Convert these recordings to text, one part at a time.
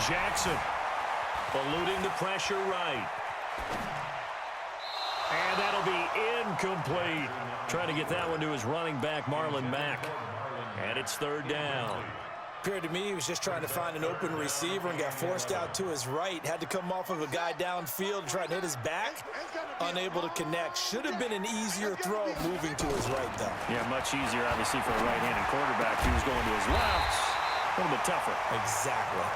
Jackson eluding the pressure right. And that'll be incomplete. Trying to get that one to his running back, Marlon Mack. And it's third down. Appeared to me he was just trying to find an open receiver and got forced out to his right. Had to come off of a guy downfield and try to hit his back. Unable to connect. Should have been an easier throw moving to his right, though. Yeah, much easier, obviously, for a right-handed quarterback who's going to his left. A little bit tougher. Exactly.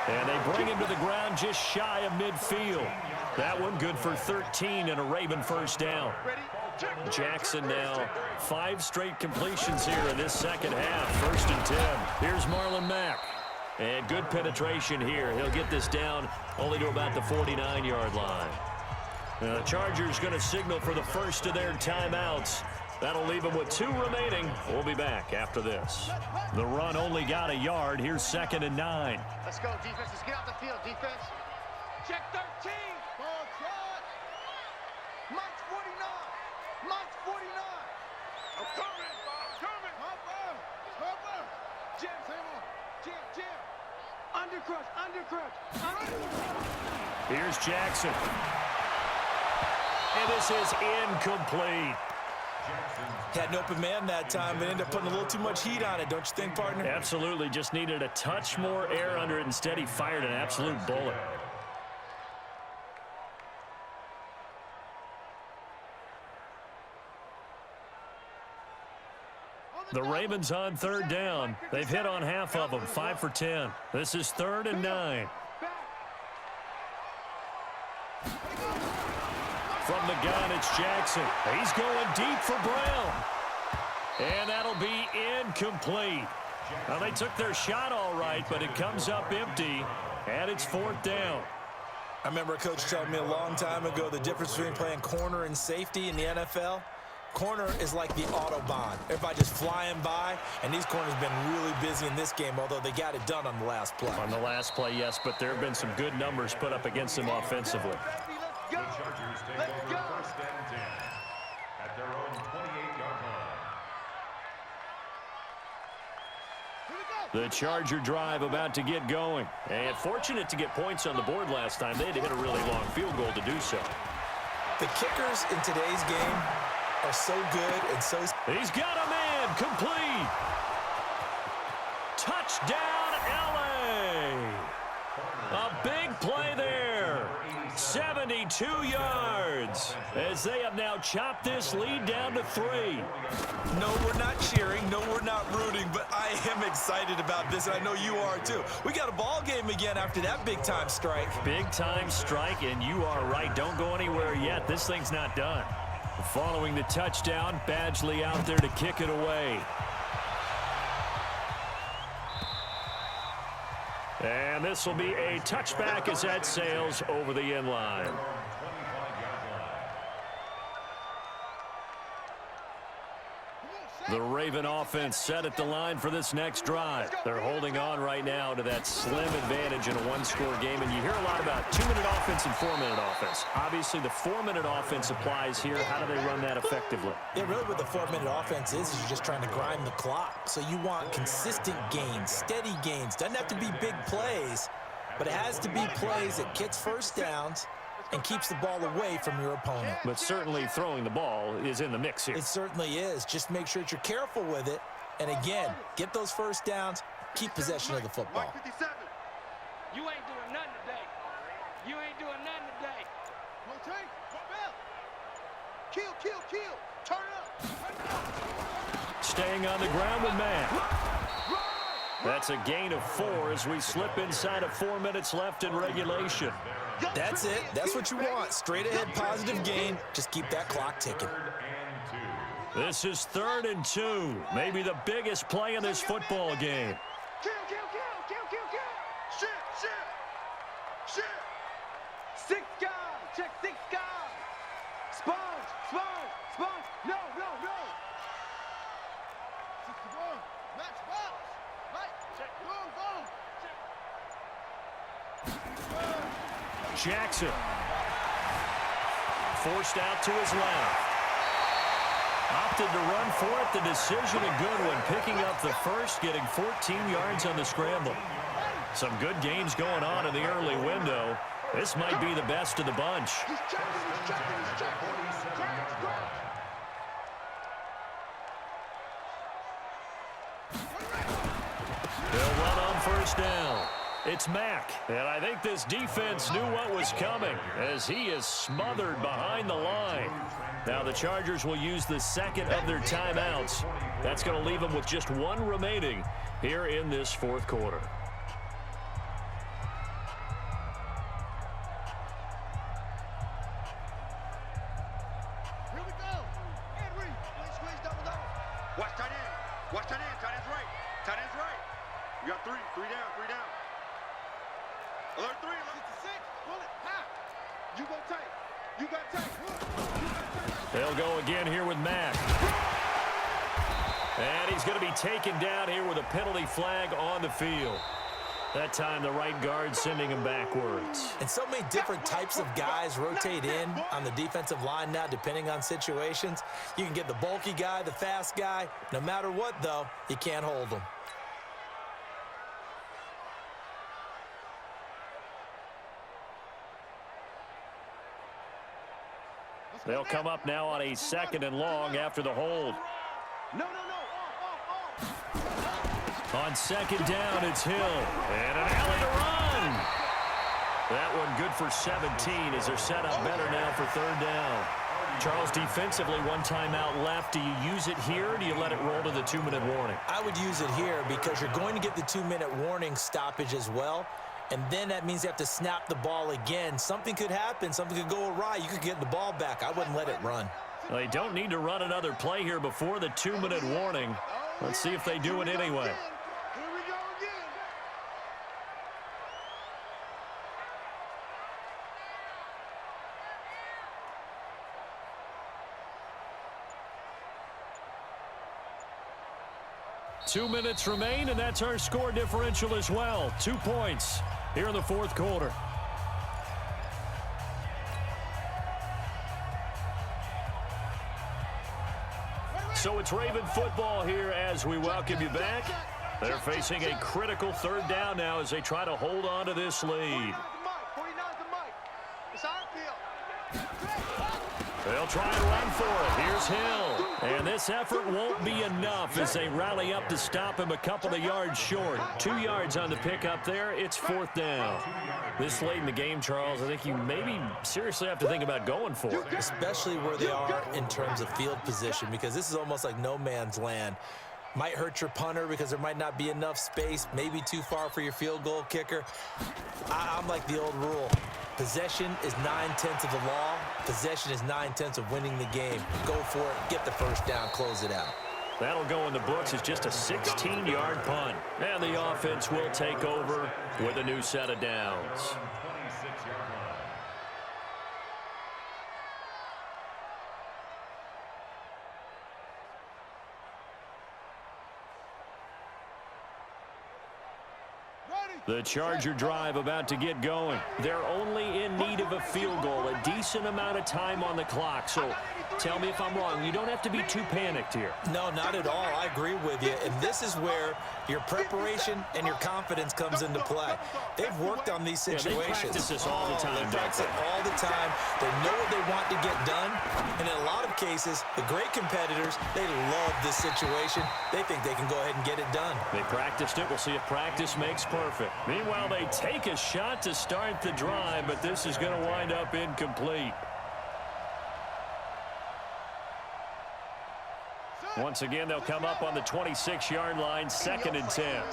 And they bring him to the ground just shy of midfield. That one good for 13 and a Raven first down. Jackson now 5 straight completions here in this second half. First and 10. Here's Marlon Mack. And good penetration here. He'll get this down only to about the 49-yard line. The Chargers going to signal for the first of their timeouts. That'll leave them with 2 remaining. We'll be back after this. The run only got a yard. Here's second and 9. Let's go, defense. Let's get out the field, defense. Check 13. Ball shot. Mike 49. Mike 49. I'm coming. I'm coming. Hopper. Jam, Samuel. Jam. Undercrush. Here's Jackson. And this is incomplete. Had an open man that time, but ended up putting a little too much heat on it, don't you think, partner? Absolutely. Just needed a touch more air under it. Instead, he fired an absolute bullet. The Ravens on third down. They've hit on half of them, 5 for 10. This is third and 9. From the gun, it's Jackson. He's going deep for Brown. And that'll be incomplete. Now, they took their shot all right, but it comes up empty, and it's fourth down. I remember a coach telling me a long time ago the difference between playing corner and safety in the NFL. Corner is like the Autobahn. Everybody just flying by, and these corners have been really busy in this game, although they got it done on the last play. On the last play, yes, but there have been some good numbers put up against them offensively. The Chargers take over first and 10 at their own 28-yard line. The Charger drive about to get going. And fortunate to get points on the board last time. They had to hit a really long field goal to do so. The kickers in today's game are so good and so... He's got a man, complete. Touchdown, L.A. A big play there. 72 yards as they have now chopped this lead down to 3. No, we're not cheering. No, we're not rooting, but I am excited about this, and I know you are too. We got a ball game again after that big-time strike. Big-time strike, and you are right. Don't go anywhere yet. This thing's not done. Following the touchdown, Badgley out there to kick it away. And this will be a touchback as that sails over the end line. The Raven offense set at the line for this next drive. They're holding on right now to that slim advantage in a one-score game. And you hear a lot about 2-minute offense and 4-minute offense. Obviously, the 4-minute offense applies here. How do they run that effectively? Yeah, really what the 4-minute offense is you're just trying to grind the clock. So you want consistent gains, steady gains. Doesn't have to be big plays, but it has to be plays that gets first downs and keeps the ball away from your opponent. But certainly throwing the ball is in the mix here. It certainly is. Just make sure that you're careful with it. And again, get those first downs, keep possession of the football. Mike 57. You ain't doing nothing today. You ain't doing nothing today. Rotate. Kill. Turn up. Staying on the ground with Matt. That's a gain of 4 as we slip inside of 4 minutes left in regulation. That's it. That's what you want. Straight ahead positive gain. Just keep that clock ticking. This is 3rd and 2. Maybe the biggest play in this football game. Kill. Shit. 6 guys. Check 6 guys. Sponge. No. 61. Match box. Right. Check. Go. Jackson. Forced out to his left. Opted to run for it. The decision a good one. Picking up the first, getting 14 yards on the scramble. Some good games going on in the early window. This might be the best of the bunch. He's checking, he's checking, he's checking. They'll run on first down. It's Mack, and I think this defense knew what was coming as he is smothered behind the line. Now the Chargers will use the second of their timeouts. That's going to leave them with just one remaining here in this fourth quarter. Here we go. Henry. Squeeze, double. Watch tight end. Watch tight end. Tight end's right. Tight end's right. You got three. Three down. Alert three. 66. Pull it. Ha. You go tight. You got tight. They'll go again here with Mack. And he's going to be taken down here with a penalty flag on the field. That time the right guard sending him backwards. And so many different types of guys rotate in on the defensive line now depending on situations. You can get the bulky guy, the fast guy. No matter what, though, you can't hold them. They'll come up now on a second and long after the hold. No. On second down, it's Hill. And an alley to run. That one good for 17 as they're set up better now for third down. Charles, defensively, one timeout left. Do you use it here or do you let it roll to the 2-minute warning? I would use it here because you're going to get the 2-minute warning stoppage as well. And then that means you have to snap the ball again. Something could happen. Something could go awry. You could get the ball back. I wouldn't let it run. Well, they don't need to run another play here before the 2-minute warning. Let's see if they do it anyway. Here we go again. Two minutes remain, and that's our score differential as well. 2 points here in the fourth quarter. So it's Raven football here as we welcome you back. They're facing a critical third down now as they try to hold on to this lead. 49's the mic. It's our field. They'll try and run for it. Here's Hill. And this effort won't be enough as they rally up to stop him a couple of yards short. 2 yards on the pickup there. It's fourth down. This late in the game, Charles, I think you maybe seriously have to think about going for it. Especially where they are in terms of field position, because this is almost like no man's land. Might hurt your punter because there might not be enough space, maybe too far for your field goal kicker. I'm like the old rule. Possession is 9/10 of the law. Possession is 9/10 of winning the game. Go for it, get the first down, close it out. That'll go in the books as just a 16-yard punt. And the offense will take over with a new set of downs. The Charger drive about to get going. They're only in need of a field goal, a decent amount of time on the clock. So tell me if I'm wrong. You don't have to be too panicked here. No, not at all. I agree with you. And this is where your preparation and your confidence comes into play. They've worked on these situations. Yeah, they practice this all the time. They practice it all the time. They know what they want to get done. And in a lot of cases, the great competitors, they love this situation. They think they can go ahead and get it done. They practiced it. We'll see if practice makes perfect. Meanwhile, they take a shot to start the drive, but this is going to wind up incomplete. Once again, they'll come up on the 26-yard line, 2nd and 10.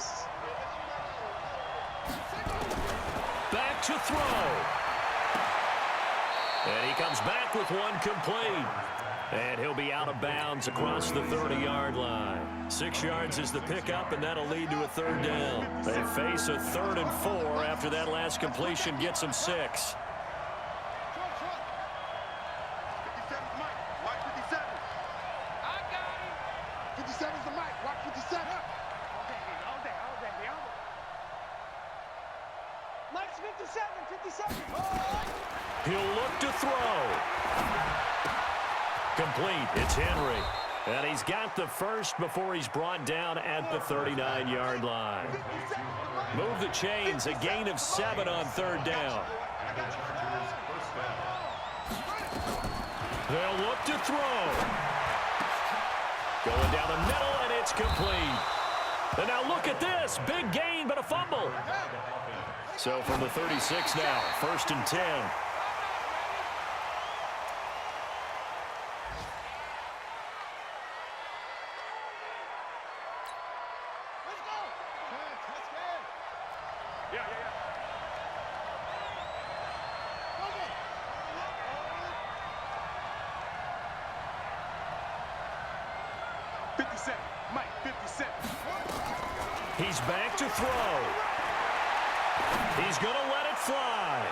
Back to throw. And he comes back with one complete. And he'll be out of bounds across the 30-yard line. 6 yards is the pickup, and that'll lead to a third down. They face a 3rd and 4 after that last completion gets them 6. He'll look to throw. Complete. It's Henry. And he's got the first before he's brought down at the 39-yard line. Move the chains, a gain of 7 on third down. They'll look to throw. Going down the middle, and it's complete. And now look at this. Big gain, but a fumble. So from the 36 now, 1st and 10. He's back to throw. He's going to let it fly.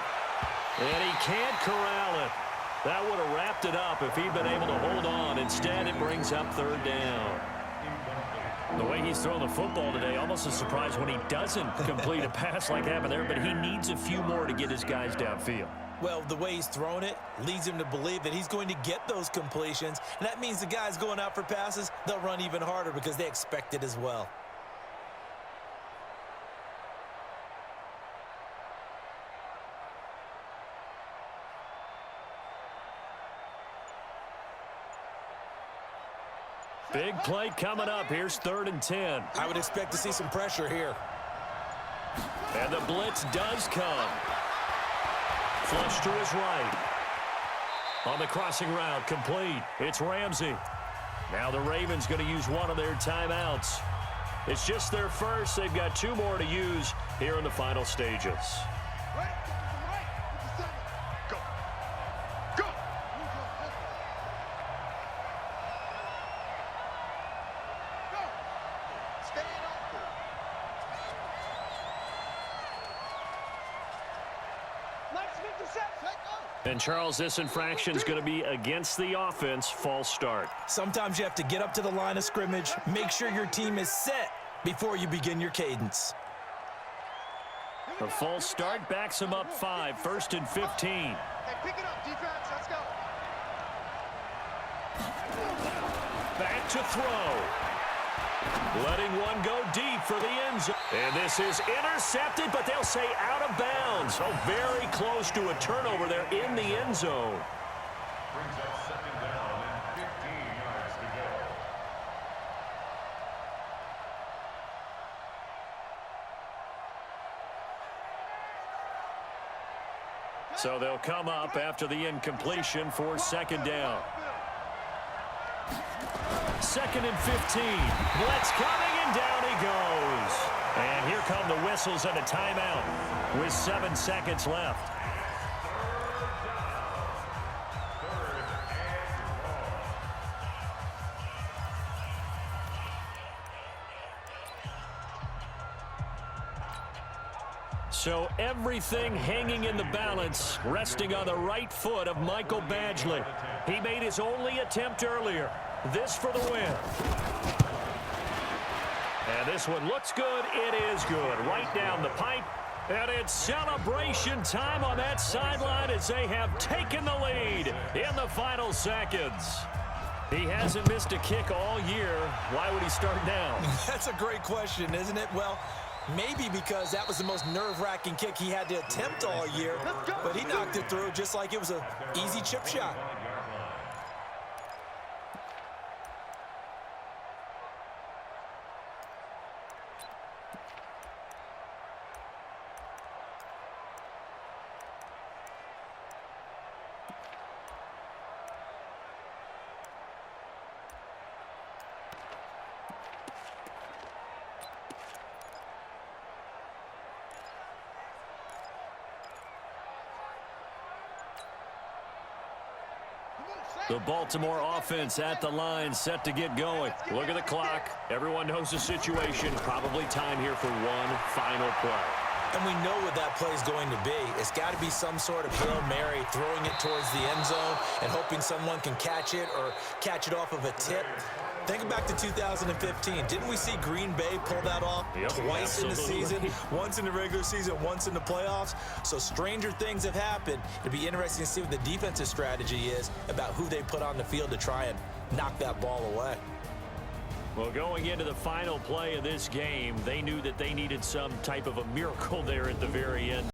And he can't corral it. That would have wrapped it up if he'd been able to hold on. Instead, it brings up 3rd down. The way he's throwing the football today, almost a surprise when he doesn't complete a pass like happened there, but he needs a few more to get his guys downfield. Well, the way he's thrown it leads him to believe that he's going to get those completions. And that means the guys going out for passes, they'll run even harder because they expect it as well. Big play coming up. Here's 3rd and 10. I would expect to see some pressure here. And the blitz does come. Flush to his right. On the crossing route, complete. It's Ramsey. Now the Ravens going to use one of their timeouts. It's just their first. They've got 2 more to use here in the final stages. And, Charles, this infraction is going to be against the offense. False start. Sometimes you have to get up to the line of scrimmage, make sure your team is set before you begin your cadence. The false start backs him up 5, 1st and 15. Hey, pick it up, defense. Let's go. Back to throw. Letting one go deep for the end zone. And this is intercepted, but they'll say out of bounds. So very close to a turnover there in the end zone. Brings up 2nd down and 15 yards to go. So they'll come up after the incompletion for 2nd down. 2nd and 15. Blitz coming, and down he goes. And here come the whistles and a timeout with 7 seconds left. So everything hanging in the balance, resting on the right foot of Michael Badgley. He made his only attempt earlier. This for the win. And this one looks good. It is good. Right down the pipe. And it's celebration time on that sideline as they have taken the lead in the final seconds. He hasn't missed a kick all year. Why would he start now? That's a great question, isn't it? Well, maybe because that was the most nerve-wracking kick he had to attempt all year. But he knocked it through just like it was an easy chip shot. The Baltimore offense at the line, set to get going. Look at the clock. Everyone knows the situation. Probably time here for one final play. And we know what that play is going to be. It's got to be some sort of Hail Mary, throwing it towards the end zone and hoping someone can catch it or catch it off of a tip. Think back to 2015. Didn't we see Green Bay pull that off twice in the season? Once in the regular season, once in the playoffs. So stranger things have happened. It'd be interesting to see what the defensive strategy is about who they put on the field to try and knock that ball away. Well, going into the final play of this game, they knew that they needed some type of a miracle there at the very end.